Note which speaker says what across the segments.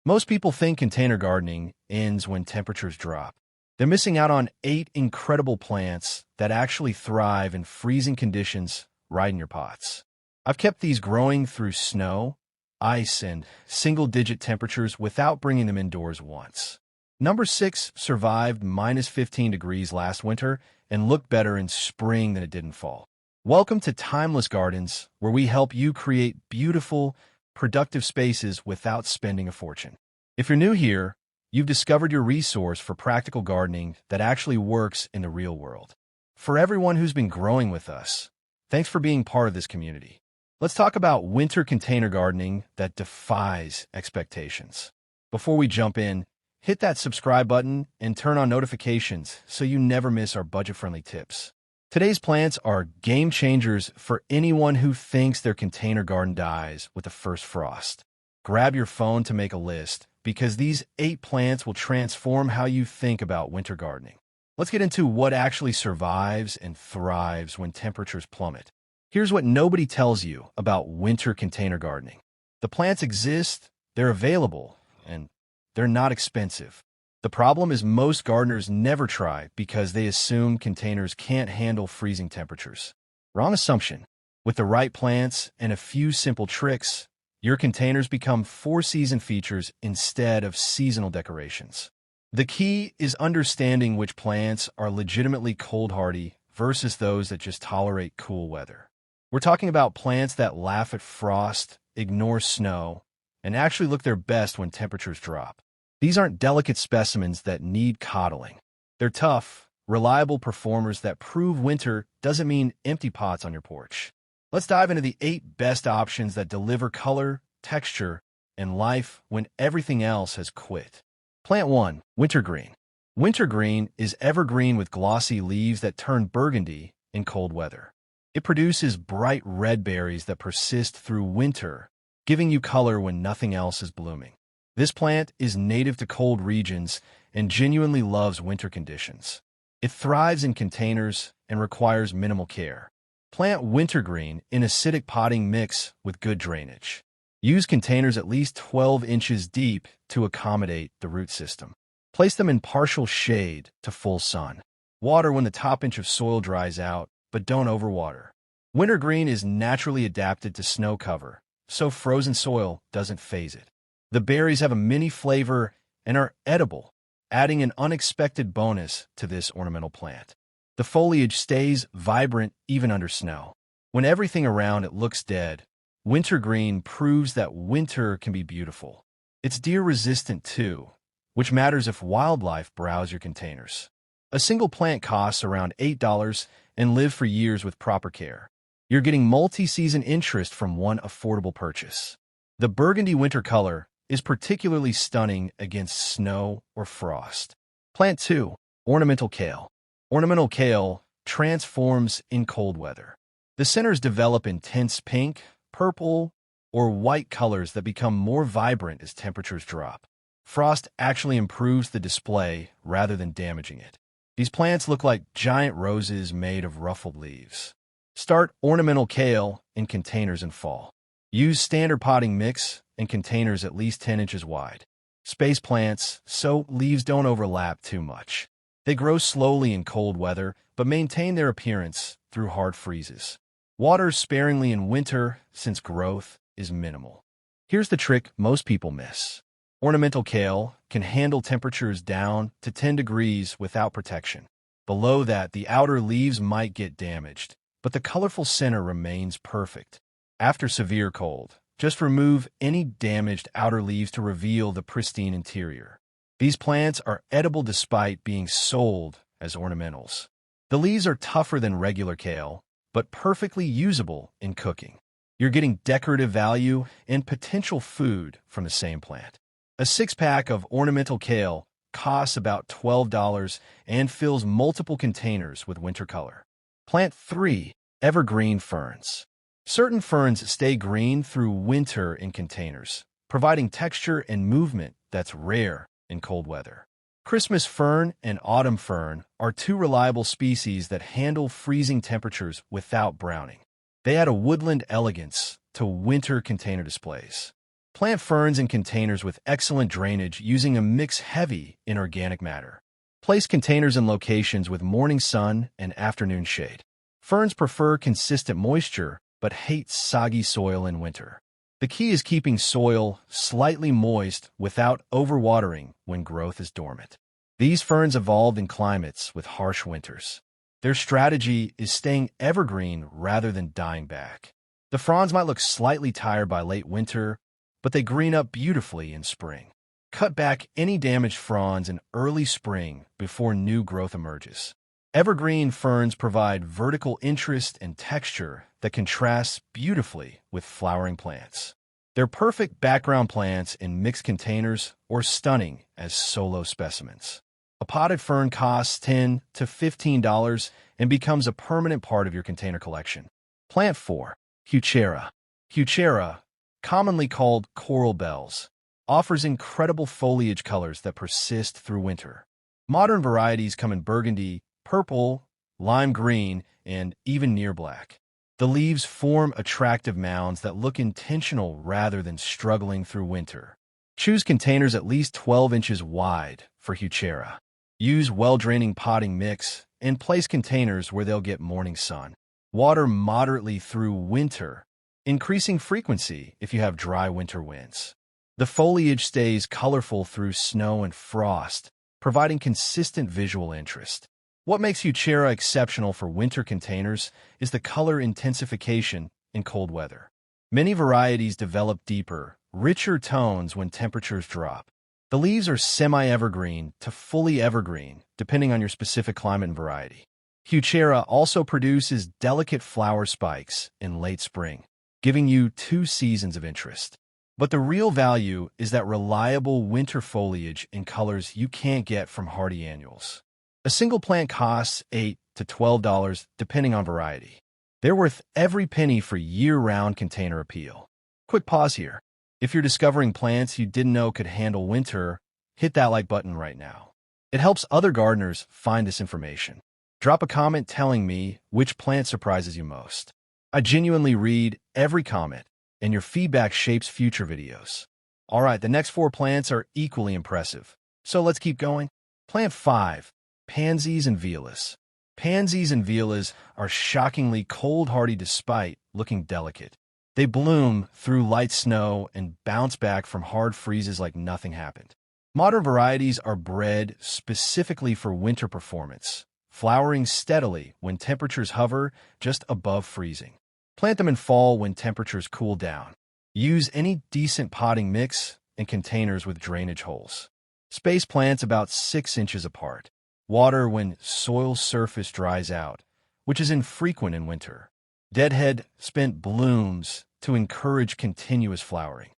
Speaker 1: Most people think container gardening ends when temperatures drop. They're missing out on 8 incredible plants that actually thrive in freezing conditions right in your pots. I've kept these growing through snow, ice, and single-digit temperatures without bringing them indoors once. Number 6 survived minus 15 degrees last winter and looked better in spring than it did in fall. Welcome to Timeless Gardens, where we help you create beautiful, productive spaces without spending a fortune. If you're new here, you've discovered your resource for practical gardening that actually works in the real world. For everyone who's been growing with us, thanks for being part of this community. Let's talk about winter container gardening that defies expectations. Before we jump in, hit that subscribe button and turn on notifications so you never miss our budget-friendly tips. Today's plants are game changers for anyone who thinks their container garden dies with the first frost. Grab your phone to make a list, because these 8 plants will transform how you think about winter gardening. Let's get into what actually survives and thrives when temperatures plummet. Here's what nobody tells you about winter container gardening. The plants exist, they're available, and they're not expensive. The problem is most gardeners never try because they assume containers can't handle freezing temperatures. Wrong assumption. With the right plants and a few simple tricks, your containers become 4-season features instead of seasonal decorations. The key is understanding which plants are legitimately cold-hardy versus those that just tolerate cool weather. We're talking about plants that laugh at frost, ignore snow, and actually look their best when temperatures drop. These aren't delicate specimens that need coddling. They're tough, reliable performers that prove winter doesn't mean empty pots on your porch. Let's dive into the 8 best options that deliver color, texture, and life when everything else has quit. Plant 1. Wintergreen. Wintergreen is evergreen with glossy leaves that turn burgundy in cold weather. It produces bright red berries that persist through winter, giving you color when nothing else is blooming. This plant is native to cold regions and genuinely loves winter conditions. It thrives in containers and requires minimal care. Plant wintergreen in acidic potting mix with good drainage. Use containers at least 12 inches deep to accommodate the root system. Place them in partial shade to full sun. Water when the top inch of soil dries out, but don't overwater. Wintergreen is naturally adapted to snow cover, so frozen soil doesn't faze it. The berries have a mini flavor and are edible, adding an unexpected bonus to this ornamental plant. The foliage stays vibrant even under snow. When everything around it looks dead, wintergreen proves that winter can be beautiful. It's deer-resistant too, which matters if wildlife browse your containers. A single plant costs around $8 and lives for years with proper care. You're getting multi-season interest from one affordable purchase. The burgundy winter color is particularly stunning against snow or frost. Plant 2. Ornamental kale. Ornamental kale transforms in cold weather. The centers develop intense pink, purple, or white colors that become more vibrant as temperatures drop. Frost actually improves the display rather than damaging it. These plants look like giant roses made of ruffled leaves. Start ornamental kale in containers in fall. Use standard potting mix in containers at least 10 inches wide. Space plants so leaves don't overlap too much. They grow slowly in cold weather, but maintain their appearance through hard freezes. Water sparingly in winter since growth is minimal. Here's the trick most people miss. Ornamental kale can handle temperatures down to 10 degrees without protection. Below that, the outer leaves might get damaged, but the colorful center remains perfect. After severe cold, just remove any damaged outer leaves to reveal the pristine interior. These plants are edible despite being sold as ornamentals. The leaves are tougher than regular kale, but perfectly usable in cooking. You're getting decorative value and potential food from the same plant. A 6-pack of ornamental kale costs about $12 and fills multiple containers with winter color. Plant 3. Evergreen ferns. Certain ferns stay green through winter in containers, providing texture and movement that's rare in cold weather. Christmas fern and autumn fern are 2 reliable species that handle freezing temperatures without browning. They add a woodland elegance to winter container displays. Plant ferns in containers with excellent drainage using a mix heavy in organic matter. Place containers in locations with morning sun and afternoon shade. Ferns prefer consistent moisture but hate soggy soil in winter. The key is keeping soil slightly moist without overwatering when growth is dormant. These ferns evolved in climates with harsh winters. Their strategy is staying evergreen rather than dying back. The fronds might look slightly tired by late winter, but they green up beautifully in spring. Cut back any damaged fronds in early spring before new growth emerges. Evergreen ferns provide vertical interest and texture that contrasts beautifully with flowering plants. They're perfect background plants in mixed containers or stunning as solo specimens. A potted fern costs $10 to $15 and becomes a permanent part of your container collection. Plant 4. Heuchera. Heuchera, commonly called coral bells, offers incredible foliage colors that persist through winter. Modern varieties come in burgundy, purple, lime green, and even near black. The leaves form attractive mounds that look intentional rather than struggling through winter. Choose containers at least 12 inches wide for Heuchera. Use well-draining potting mix and place containers where they'll get morning sun. Water moderately through winter, increasing frequency if you have dry winter winds. The foliage stays colorful through snow and frost, providing consistent visual interest. What makes Heuchera exceptional for winter containers is the color intensification in cold weather. Many varieties develop deeper, richer tones when temperatures drop. The leaves are semi-evergreen to fully evergreen, depending on your specific climate and variety. Heuchera also produces delicate flower spikes in late spring, giving you 2 seasons of interest. But the real value is that reliable winter foliage in colors you can't get from hardy annuals. A single plant costs $8 to $12 depending on variety. They're worth every penny for year-round container appeal. Quick pause here. If you're discovering plants you didn't know could handle winter, hit that like button right now. It helps other gardeners find this information. Drop a comment telling me which plant surprises you most. I genuinely read every comment, and your feedback shapes future videos. Alright, the next 4 plants are equally impressive. So let's keep going. Plant 5. Pansies and violas. Pansies and violas are shockingly cold-hardy despite looking delicate. They bloom through light snow and bounce back from hard freezes like nothing happened. Modern varieties are bred specifically for winter performance, flowering steadily when temperatures hover just above freezing. Plant them in fall when temperatures cool down. Use any decent potting mix and containers with drainage holes. Space plants about 6 inches apart. Water when soil surface dries out, which is infrequent in winter. Deadhead spent blooms to encourage continuous flowering.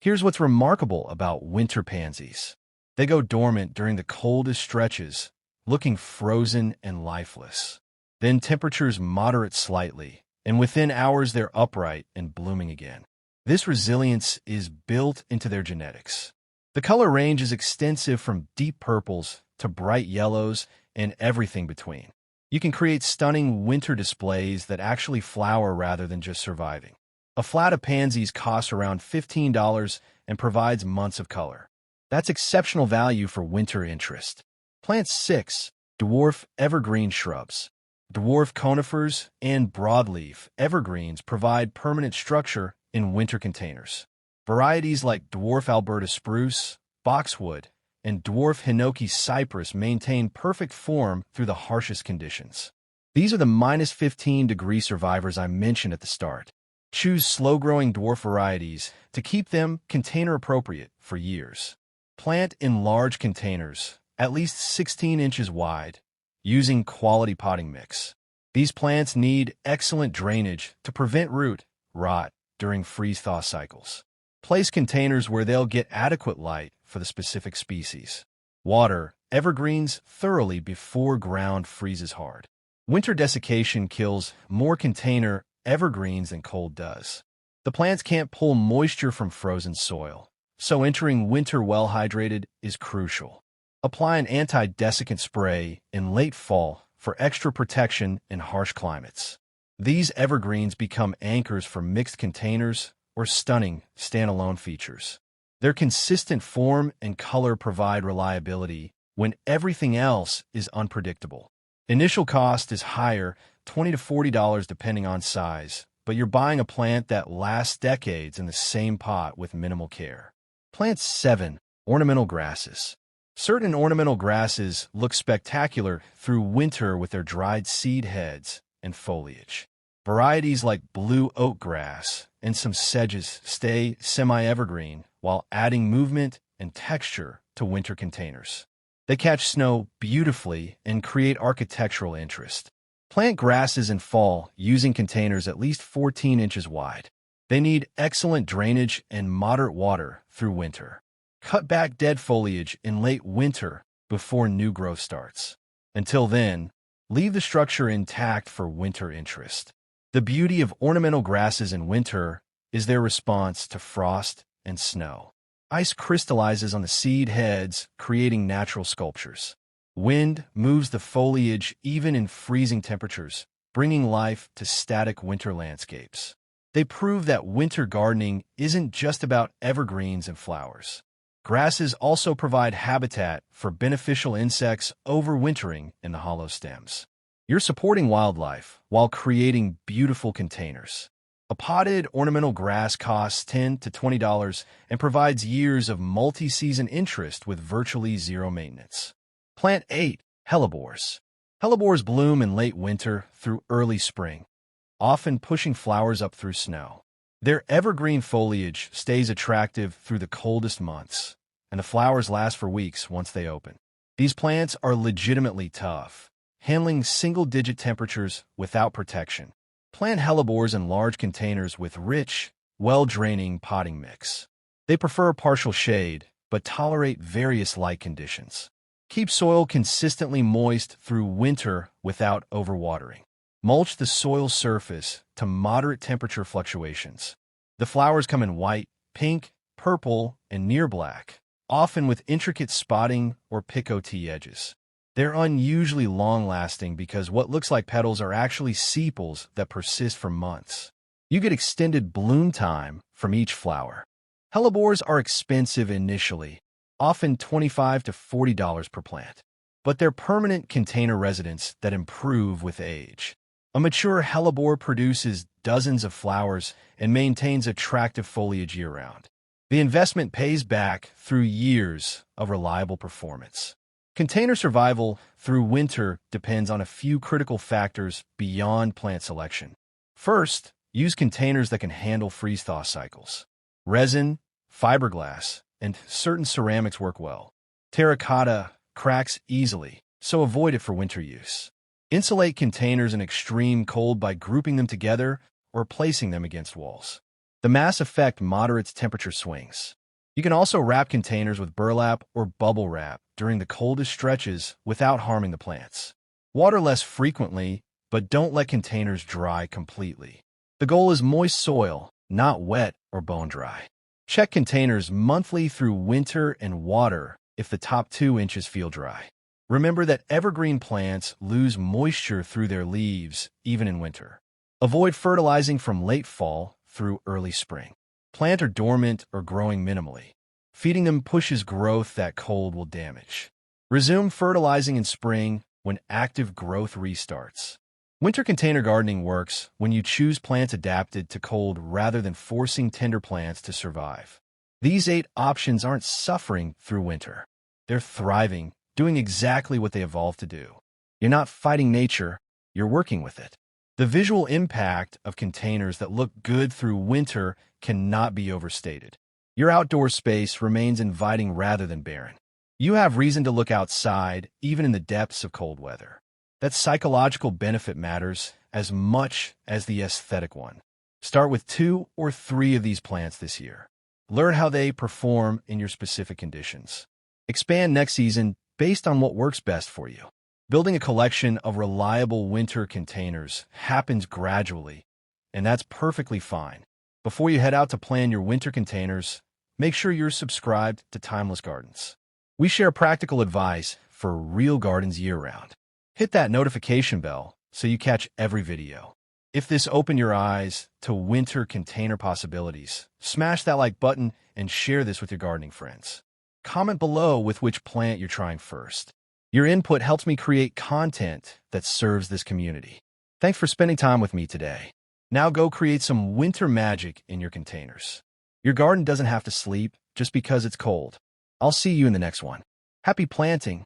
Speaker 1: Here's what's remarkable about winter pansies. They go dormant during the coldest stretches, looking frozen and lifeless. Then temperatures moderate slightly, and within hours they're upright and blooming again. This resilience is built into their genetics. The color range is extensive from deep purples to bright yellows and everything between. You can create stunning winter displays that actually flower rather than just surviving. A flat of pansies costs around $15 and provides months of color. That's exceptional value for winter interest. Plant 6. Dwarf evergreen shrubs. Dwarf conifers and broadleaf evergreens provide permanent structure in winter containers. Varieties like dwarf Alberta spruce, boxwood, and dwarf hinoki cypress maintain perfect form through the harshest conditions. These are the -15-degree survivors I mentioned at the start. Choose slow-growing dwarf varieties to keep them container-appropriate for years. Plant in large containers, at least 16 inches wide, using quality potting mix. These plants need excellent drainage to prevent root rot during freeze-thaw cycles. Place containers where they'll get adequate light for the specific species. Water evergreens thoroughly before ground freezes hard. Winter desiccation kills more container evergreens than cold does. The plants can't pull moisture from frozen soil, so entering winter well hydrated is crucial. Apply an anti-desiccant spray in late fall for extra protection in harsh climates. These evergreens become anchors for mixed containers or stunning standalone features. Their consistent form and color provide reliability when everything else is unpredictable. Initial cost is higher, $20 to $40 depending on size, but you're buying a plant that lasts decades in the same pot with minimal care. Plant 7. Ornamental grasses. Certain ornamental grasses look spectacular through winter with their dried seed heads and foliage. Varieties like blue oak grass and some sedges stay semi-evergreen while adding movement and texture to winter containers. They catch snow beautifully and create architectural interest. Plant grasses in fall using containers at least 14 inches wide. They need excellent drainage and moderate water through winter. Cut back dead foliage in late winter before new growth starts. Until then, leave the structure intact for winter interest. The beauty of ornamental grasses in winter is their response to frost and snow. Ice crystallizes on the seed heads, creating natural sculptures. Wind moves the foliage even in freezing temperatures, bringing life to static winter landscapes. They prove that winter gardening isn't just about evergreens and flowers. Grasses also provide habitat for beneficial insects overwintering in the hollow stems. You're supporting wildlife while creating beautiful containers. A potted ornamental grass costs $10 to $20 and provides years of multi-season interest with virtually zero maintenance. Plant 8. Hellebores. Hellebores bloom in late winter through early spring, often pushing flowers up through snow. Their evergreen foliage stays attractive through the coldest months, and the flowers last for weeks once they open. These plants are legitimately tough, handling single-digit temperatures without protection. Plant hellebores in large containers with rich, well-draining potting mix. They prefer partial shade, but tolerate various light conditions. Keep soil consistently moist through winter without overwatering. Mulch the soil surface to moderate temperature fluctuations. The flowers come in white, pink, purple, and near black, often with intricate spotting or picotee edges. They're unusually long-lasting because what looks like petals are actually sepals that persist for months. You get extended bloom time from each flower. Hellebores are expensive initially, often $25 to $40 per plant, but they're permanent container residents that improve with age. A mature hellebore produces dozens of flowers and maintains attractive foliage year-round. The investment pays back through years of reliable performance. Container survival through winter depends on a few critical factors beyond plant selection. First, use containers that can handle freeze-thaw cycles. Resin, fiberglass, and certain ceramics work well. Terracotta cracks easily, so avoid it for winter use. Insulate containers in extreme cold by grouping them together or placing them against walls. The mass effect moderates temperature swings. You can also wrap containers with burlap or bubble wrap during the coldest stretches without harming the plants. Water less frequently, but don't let containers dry completely. The goal is moist soil, not wet or bone dry. Check containers monthly through winter and water if the top 2 inches feel dry. Remember that evergreen plants lose moisture through their leaves, even in winter. Avoid fertilizing from late fall through early spring. Plants are dormant or growing minimally. Feeding them pushes growth that cold will damage. Resume fertilizing in spring when active growth restarts. Winter container gardening works when you choose plants adapted to cold rather than forcing tender plants to survive. These 8 options aren't suffering through winter. They're thriving, doing exactly what they evolved to do. You're not fighting nature, you're working with it. The visual impact of containers that look good through winter cannot be overstated. Your outdoor space remains inviting rather than barren. You have reason to look outside, even in the depths of cold weather. That psychological benefit matters as much as the aesthetic one. Start with 2 or 3 of these plants this year. Learn how they perform in your specific conditions. Expand next season based on what works best for you. Building a collection of reliable winter containers happens gradually, and that's perfectly fine. Before you head out to plan your winter containers, make sure you're subscribed to Timeless Gardens. We share practical advice for real gardens year-round. Hit that notification bell so you catch every video. If this opened your eyes to winter container possibilities, smash that like button and share this with your gardening friends. Comment below with which plant you're trying first. Your input helps me create content that serves this community. Thanks for spending time with me today. Now go create some winter magic in your containers. Your garden doesn't have to sleep just because it's cold. I'll see you in the next one. Happy planting!